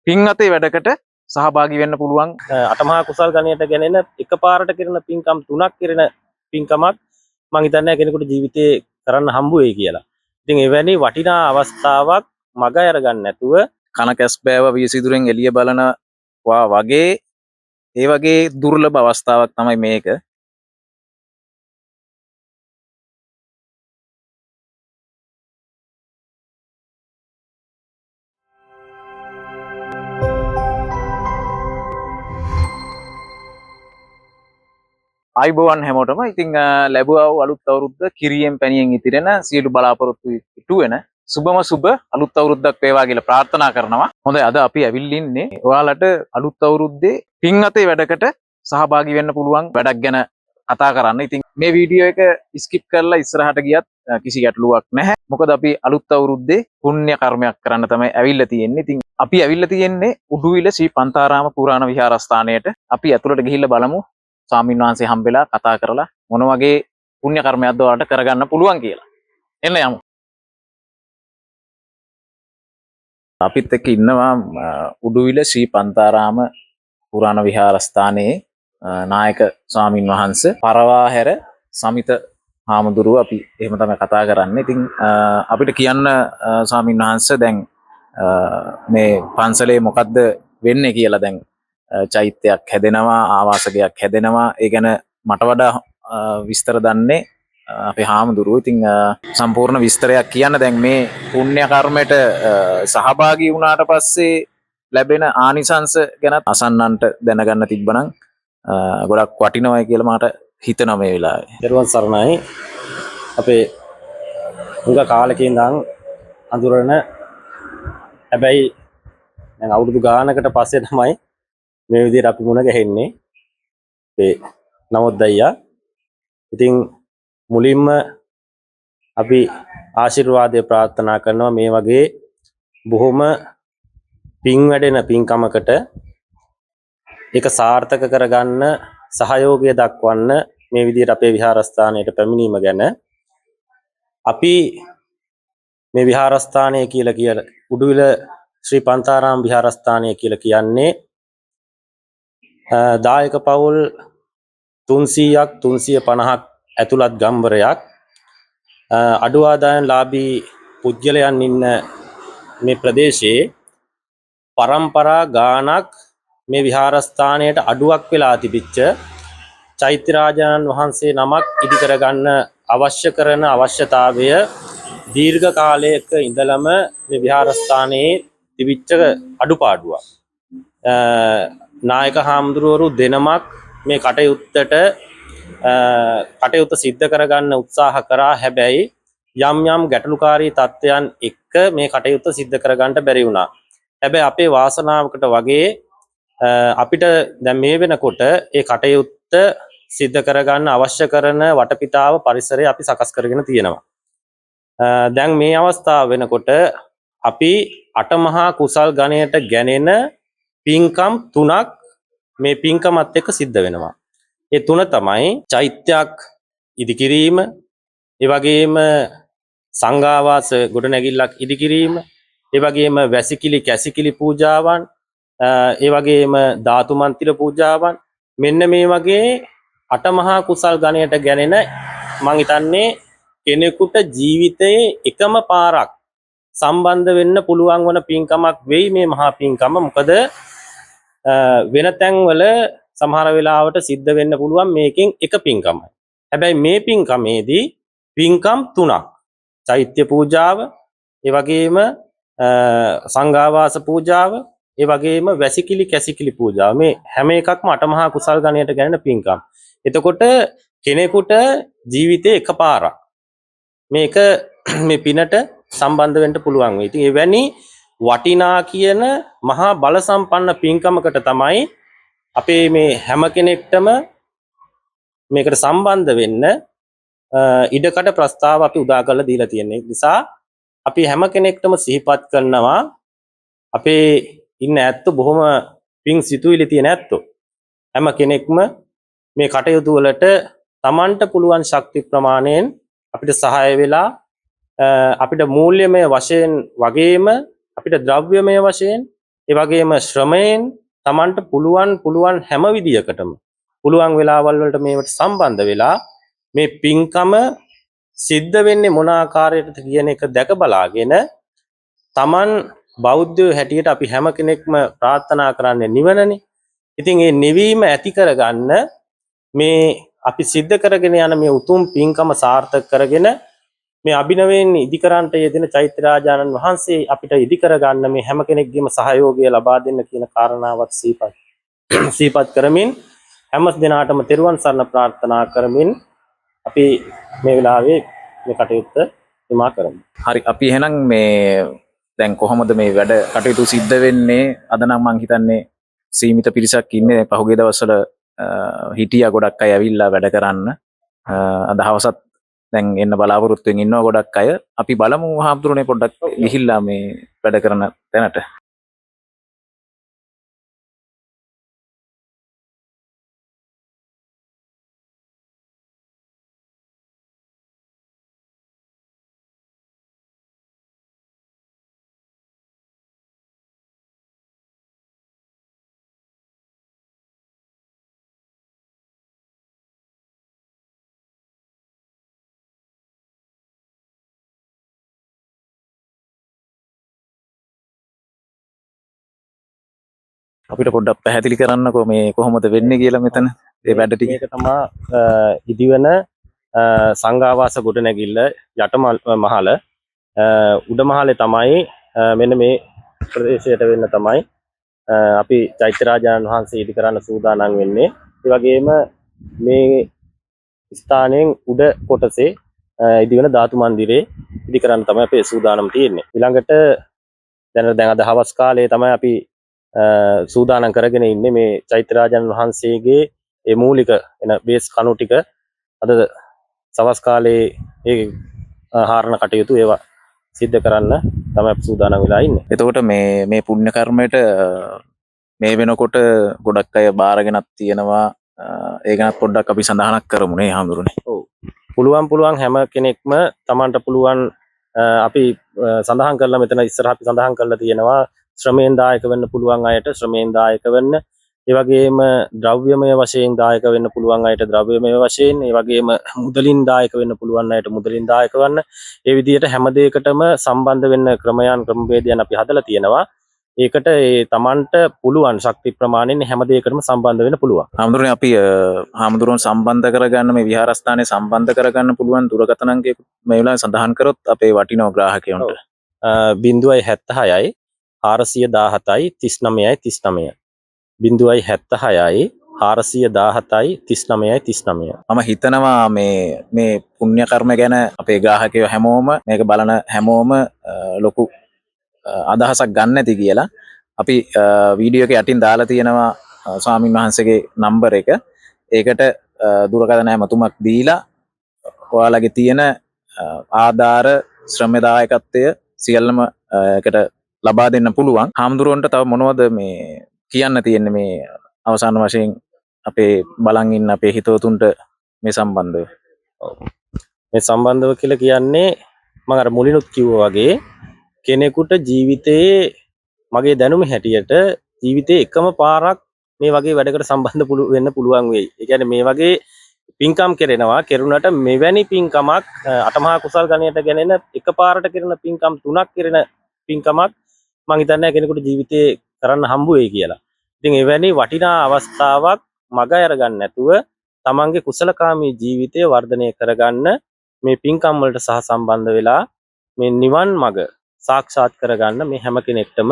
පින් අතේ වැඩකට සහභාගී වෙන්න පුළුවන්. අටමහා කුසල් ගණයට ගැනෙන එකපාරට කරන පින්කම් 3ක් කරන පින්කමක් මම හිතන්නේ කෙනෙකුට ජීවිතේ කරන්න හම්බ වෙයි කියලා. ඉතින් එවැනි වටිනා අවස්ථාවක් මග අරගන්න නැතුව කන කැස්බෑව වියසිදුරෙන් එළිය බලනවා වගේ ඒ වගේ දුර්ලභ අවස්ථාවක් තමයි මේක. ආයිබෝවන් හැමෝටම. ඉතින් ලැබුවා අලුත් අවුරුද්ද කිරියෙන් පැණියෙන් ඉතිරෙන සියලු බලාපොරොත්තු ඉටු වෙන සුබම සුබ අලුත් අවුරුද්දක් වේවා කියලා ප්‍රාර්ථනා කරනවා. හොඳයි, අද අපි ඇවිල්ලා ඉන්නේ ඔයාලට අලුත් අවුරුද්දේ පින් අතේ වැඩකට සහභාගී වෙන්න පුළුවන් වැඩක් ගැන කතා කරන්න. ඉතින් මේ වීඩියෝ එක ස්කිප් කරලා ඉස්සරහට ගියත් කිසි ගැටලුවක් නැහැ. මොකද අපි අලුත් අවුරුද්දේ පුණ්‍ය කර්මයක් කරන්න තමයි ඇවිල්ලා තියෙන්නේ. ඉතින් අපි ඇවිල්ලා තියෙන්නේ උඩුවිල ශ්‍රී පන්තාරාම පුරාණ විහාරස්ථානයට. අපි ඇතුළට ගිහිල්ලා බලමු ස්වාමීන් වහන්සේ හම්බෙලා කතා කරලා මොන වගේ පුණ්‍ය කර්මයක්ද ඔයාලට කරගන්න පුළුවන් කියලා. එන්න යමු. අපිත් එක්ක ඉන්නවා උඩුවිල ශ්‍රී පන්තාරාම පුරාණ විහාරස්ථානයේ නායක ස්වාමීන් වහන්සේ පරවාහැර සමිත හාමුදුරුව. අපි එහෙම තමයි කතා කරන්නේ. ඉතින් අපිට කියන්න ස්වාමීන් වහන්සේ දැන් මේ පන්සලේ මොකද්ද වෙන්නේ කියලා. දැන් චෛත්‍යයක් හැදෙනවා, ආවාසකයක් හැදෙනවා. ඒ ගැන මට වඩා විස්තර දන්නේ අපේ හාමුදුරුවෝ. ඉතින් සම්පූර්ණ විස්තරයක් කියන්න. දැන් මේ පුණ්‍ය කර්මයට සහභාගී වුණාට පස්සේ ලැබෙන ආනිසංස ගැන අසන්නන්ට දැනගන්න තිබ්බනම් ගොඩක් වටිනවයි කියලා මට හිතෙනවා මේ වෙලාවේ. දරුවන් සරණයි. අපේ උඟ කාලේ ඉඳන් අඳුරන හැබැයි දැන් අවුරුදු ගානකට පස්සේ තමයි මේ විදිහට අපි මුණ ගැහෙන්නේ. ඒ නවෝදයා. ඉතින් මුලින්ම අපි ආශිර්වාදය ප්‍රාර්ථනා කරනවා මේ වගේ බොහොම පින් වැඩෙන පින්කමකට ඒක සාර්ථක කරගන්න සහයෝගය දක්වන්න මේ විදිහට අපේ විහාරස්ථානයට පැමිණීම ගැන. අපි මේ විහාරස්ථානය කියලා උඩුවිල ශ්‍රී පන්තාරාම විහාරස්ථානය කියලා කියන්නේ දායක පවුල් 300ක් 350ක් ඇතුළත් ගම්වරයක් අඩු ආදායම් ලාභී පුද්ගලයන් ඉන්න මේ ප්‍රදේශයේ පරම්පරා ගානක් මේ විහාරස්ථානයට අඩුවක් වෙලා තිබිච්ච චෛත්‍ය රාජානන් වහන්සේ නමක් ඉදි කරගන්න අවශ්‍ය කරන අවශ්‍යතාවය දීර්ඝ කාලයක ඉඳලම මේ විහාරස්ථානයේ තිබිච්ච අඩුපාඩුවක්. නායක හාමුදුරුවරු දෙනමක් මේ කටයුත්ත සිද්ධ කරගන්න උත්සාහ කරා. හැබැයි යම් යම් ගැටලුකාරී තත්ත්වයන් එක්ක මේ කටයුත්ත සිද්ධ කරගන්න බැරි වුණා. හැබැයි අපේ වාසනාවකට වගේ අපිට දැන් මේ වෙනකොට ඒ කටයුත්ත සිද්ධ කරගන්න අවශ්‍ය කරන වටපිටාව පරිසරය අපි සකස් කරගෙන තියෙනවා. දැන් මේ අවස්ථාව වෙනකොට අපි අටමහා කුසල් ගණයට ගැනෙන පින්කම් 3ක් මේ පින්කමත් එක්ක සිද්ධ වෙනවා. ඒ 3 තමයි චෛත්‍යයක් ඉදිකිරීම, ඒ වගේම සංඝාවාස ගොඩනැගිල්ලක් ඉදිකිරීම, ඒ වගේම වැසිකිලි කැසිකිලි පූජාවන්, ඒ වගේම ධාතු මන්තිර පූජාවන්. මෙන්න මේ වගේ අටමහා කුසල් ගණයට ගැනෙන මං හිතන්නේ කෙනෙකුට ජීවිතයේ එකම පාරක් සම්බන්ධ වෙන්න පුළුවන් වන පින්කමක් වෙයි මේ මහා පින්කම. මොකද වෙන තැන්වල සමහර වෙලාවට සිද්ධ වෙන්න පුළුවන් මේකෙන් එක පින්කමයි. හැබැයි මේ පින්කමේදී පින්කම් 3ක්. චෛත්‍ය පූජාව, ඒ වගේම සංඝාවාස පූජාව, ඒ වගේම වැසිකිලි කැසිකිලි පූජාව. මේ හැම එකක්ම අටමහා කුසල් ගණයට ගැනෙන පින්කම්. එතකොට කෙනෙකුට ජීවිතේ එකපාරක් මේක මේ පිනට සම්බන්ධ වෙන්න පුළුවන් වෙයි. ඉතින් එවැනි වටිනා කියන මහා බල සම්පන්න පින්කමකට තමයි අපේ මේ හැම කෙනෙක්ටම මේකට සම්බන්ධ වෙන්න ඉඩකඩ ප්‍රස්තාව අපි උදා කරලා දීලා තියෙන නිසා අපි හැම කෙනෙක්ටම සිහිපත් කරනවා අපේ ඉන්න ඇත්තෝ බොහොම පිං සිතුවිලි තියෙන ඇත්තෝ. හැම කෙනෙක්ම මේ කටයුතු වලට Tamanට පුළුවන් ශක්ති ප්‍රමාණයෙන් අපිට සහාය වෙලා අපිට මූල්‍යමය වශයෙන් වගේම අපිට ද්‍රව්‍යමය වශයෙන් ඒ වගේම ශ්‍රමයෙන් Tamanට පුළුවන් හැම විදියකටම පුළුවන් වෙලාවල් වලට මේවට සම්බන්ධ වෙලා මේ පින්කම සිද්ධ වෙන්නේ මොන ආකාරයකටද කියන එක දැක බලාගෙන Taman බෞද්ධයෝ හැටියට අපි හැම කෙනෙක්ම ප්‍රාර්ථනා කරන්නේ නිවනනේ. ඉතින් මේ නිවීම ඇති කරගන්න මේ අපි සිද්ධ කරගෙන යන මේ උතුම් පින්කම සාර්ථක කරගෙන මේ අභිනවයෙන් ඉදිකරන්ට යෙදෙන චෛත්‍ය රාජානන් වහන්සේ අපිට ඉදි කරගන්න මේ හැම කෙනෙක්ගේම සහයෝගය ලබා දෙන්න කියන කාරණාවත් සිහිපත් කරමින් හැම දිනාටම තෙරුවන් සරණ ප්‍රාර්ථනා කරමින් අපි මේ වෙලාවේ මේ කටයුත්ත නිමා කරමු. හරි අපි එහෙනම් මේ දැන් කොහොමද මේ වැඩ කටයුතු සිද්ධ වෙන්නේ? අද නම් මං හිතන්නේ සීමිත පිරිසක් ඉන්නේ. පහුගිය දවස්වල හිටියා ගොඩක් අය ඇවිල්ලා වැඩ කරන්න. අද හවසත් දැන් එන්න බලාපොරොත්තුෙන් ඉන්නවා ගොඩක් අය. අපි බලමු හාමුදුරනේ පොඩ්ඩක් ගිහිල්ලා මේ වැඩ කරන තැනට. අපිට පොඩ්ඩක් පැහැදිලි කරන්නකෝ මේ කොහොමද වෙන්නේ කියලා මෙතන ඒ වැඩ ටික. මේක තමයි ඉදිවන සංඝාවාස ගොඩනැගිල්ල යට මහල උඩ මහලේ තමයි මෙන්න මේ ප්‍රදේශයට වෙන්න තමයි අපි චෛත්‍ය රාජානන් වහන්සේ ඉදි කරන්න සූදානම් වෙන්නේ. ඒ වගේම මේ ස්ථානයෙන් උඩ කොටසේ ඉදිවන ධාතු මන්දිරේ ඉදි කරන්න තමයි අපේ සූදානම් තියෙන්නේ. ඊළඟට දැන් අද හවස් කාලේ තමයි අපි සූදානම් කරගෙන ඉන්නේ මේ චෛත්‍ය රාජානන් වහන්සේගේ ඒ මූලික එන බේස් කණු ටික අද සවස් කාලේ ඒ ආහාරණ කටයුතු ඒවා සිද්ධ කරන්න තමයි සූදානම් වෙලා ඉන්නේ. එතකොට මේ පුණ්‍ය කර්මයට මේ වෙනකොට ගොඩක් අය බාරගෙනත් තියෙනවා. ඒ ගැනත් පොඩ්ඩක් අපි සඳහනක් කරමු නේ හාමුදුරනේ. ඔව්. පුළුවන් හැම කෙනෙක්ම Tamanට පුළුවන් අපි සඳහන් කරලා මෙතන ඉස්සරහ අපි සඳහන් කරලා තියෙනවා ශ්‍රමයෙන් දායක වෙන්න පුළුවන් අයට ශ්‍රමයෙන් දායක වෙන්න. ඒ වගේම ද්‍රව්‍යමය වශයෙන් දායක වෙන්න පුළුවන් අයට ද්‍රව්‍යමය වශයෙන්, ඒ වගේම මුදලින් දායක වෙන්න පුළුවන් අයට මුදලින් දායක වෙන්න. ඒ විදිහට හැම දෙයකටම සම්බන්ධ වෙන්න ක්‍රමවේදයන් අපි හදලා තියෙනවා. ඒකට ඒ Tamanට පුළුවන් ශක්ති ප්‍රමාණයෙන් හැම දෙයකටම සම්බන්ධ වෙන්න පුළුවන්. හාමුදුරනේ අපි හාමුදුරුවන් සම්බන්ධ කරගන්න මේ විහාරස්ථානයේ සම්බන්ධ කරගන්න පුළුවන් දුරකථන අංකය මේ වෙලාවේ සඳහන් කරොත් අපේ වටිනා ග්‍රාහකයන්ට 076යි 417යි 39යි 39 076යි 417යි 39යි 39. මම හිතනවා මේ පුණ්‍ය කර්ම ගැන අපේ ග්‍රාහකයෝ හැමෝම මේක බලන හැමෝම ලොකු අදහසක් ගන්න ඇති කියලා. අපි වීඩියෝ එක යටින් දාලා තියෙනවා ස්වාමින් වහන්සේගේ නම්බර් එක. ඒකට දුරකථන ඇමතුමක් දීලා ඔයාලගේ තියෙන ආධාර ශ්‍රම දායකත්වය සියල්ලම එකට ලබා දෙන්න පුළුවන්. හාමුදුරුවන්ට තව මොනවද මේ කියන්න තියෙන්නේ මේ අවසාන වශයෙන් අපේ බලන් ඉන්න අපේ හිතවතුන්ට මේ සම්බන්ධව? මේ සම්බන්ධව කියලා කියන්නේ මම අර මුලිනුත් කිව්වා වගේ කෙනෙකුට ජීවිතයේ මගේ දැනුම හැටියට ජීවිතේ එකම පාරක් මේ වගේ වැඩකට සම්බන්ධ වෙන්න පුළුවන් වෙයි. ඒ කියන්නේ මේ වගේ පින්කම් කෙරුණාට මෙවැනි පින්කමක් අටමහා කුසල් ගණයට ගෙනෙන එකපාරට කෙරෙන පින්කම් 3ක් කෙරෙන පින්කමක් මම හිතන්නේ කෙනෙකුට ජීවිතේ කරන්න හම්බ වෙයි කියලා. ඉතින් එවැනි වටිනා අවස්ථාවක් මග අරගන්න නැතුව තමන්ගේ කුසලකාමී ජීවිතය වර්ධනය කරගන්න මේ පින්කම් වලට සහ සම්බන්ධ වෙලා මේ නිවන් මඟ සාක්ෂාත් කරගන්න මේ හැම කෙනෙක්ටම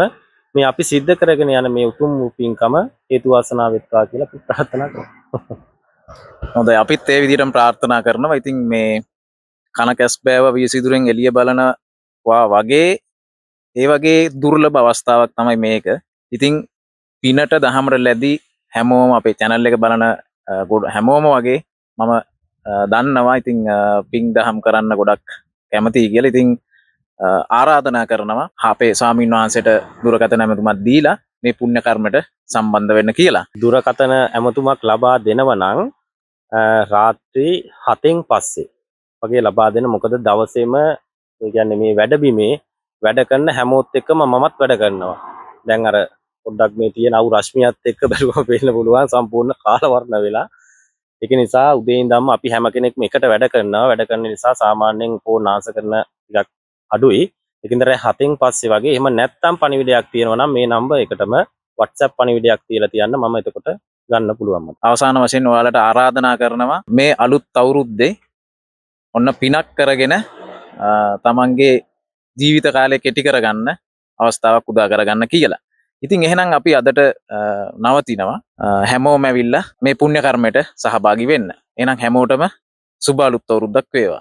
මේ අපි සිද්ධ කරගෙන යන මේ උතුම් වූ පින්කම හේතු වාසනා වෙත්වා කියලා අපි ප්‍රාර්ථනා කරනවා. හොඳයි අපිත් ඒ විදිහටම ප්‍රාර්ථනා කරනවා. ඉතින් මේ කන කැස් බෑව වියසිදුරෙන් එළිය බලනවා වගේ ඒ වගේ දුර්ලභ අවස්ථාවක් තමයි මේක. ඉතින් පිනට දහමට ලැබි හැමෝම අපේ channel එක බලන හැමෝම වගේ මම දන්නවා. ඉතින් පින් දහම් කරන්න ගොඩක් කැමතියි කියලා. ඉතින් ආරාධනා කරනවා අපේ ස්වාමීන් වහන්සේට දුරකථන ඇමතුමක් දීලා මේ පුණ්‍ය කර්මයට සම්බන්ධ වෙන්න කියලා. දුරකථන ඇමතුමක් ලබා දෙනව නම් රාත්‍රී 7න් පස්සේ වගේ ලබා දෙන්න. මොකද දවසේම ඒ කියන්නේ මේ වැඩබිමේ වැඩ කරන හැමෝත් එක්කම මමත් වැඩ කරනවා. දැන් අර පොඩ්ඩක් මේ තියෙන අවු රශ්මියත් එක්ක බැලුවම පේන්න පුළුවන් සම්පූර්ණ කාලවර්ණ වෙලා. ඒක නිසා උදේ ඉඳන්ම අපි හැම කෙනෙක්ම එකට වැඩ කරනවා. වැඩ කරන නිසා සාමාන්‍යයෙන් ෆෝන් ආන්සර් කරන ටිකක් අඩුයි. ඒකින්ද රෑ 7න් පස්සේ වගේ එහෙම නැත්තම් පණිවිඩයක් තියෙනවා නම් මේ නම්බර් එකටම WhatsApp පණිවිඩයක් තියලා තියන්න මම එතකොට ගන්න පුළුවන් මට. අවසාන වශයෙන් ඔයාලට ආරාධනා කරනවා මේ අලුත් අවුරුද්දේ ඔන්න පිනක් කරගෙන තමන්ගේ ජීවිත කාලය කෙටි කරගන්න අවස්ථාවක් උදා කරගන්න කියලා. ඉතින් එහෙනම් අපි අදට නවතිනවා. හැමෝම ඇවිල්ලා මේ පුණ්‍ය කර්මයට සහභාගී වෙන්න. එහෙනම් හැමෝටම සුබ අලුත් අවුරුද්දක් වේවා.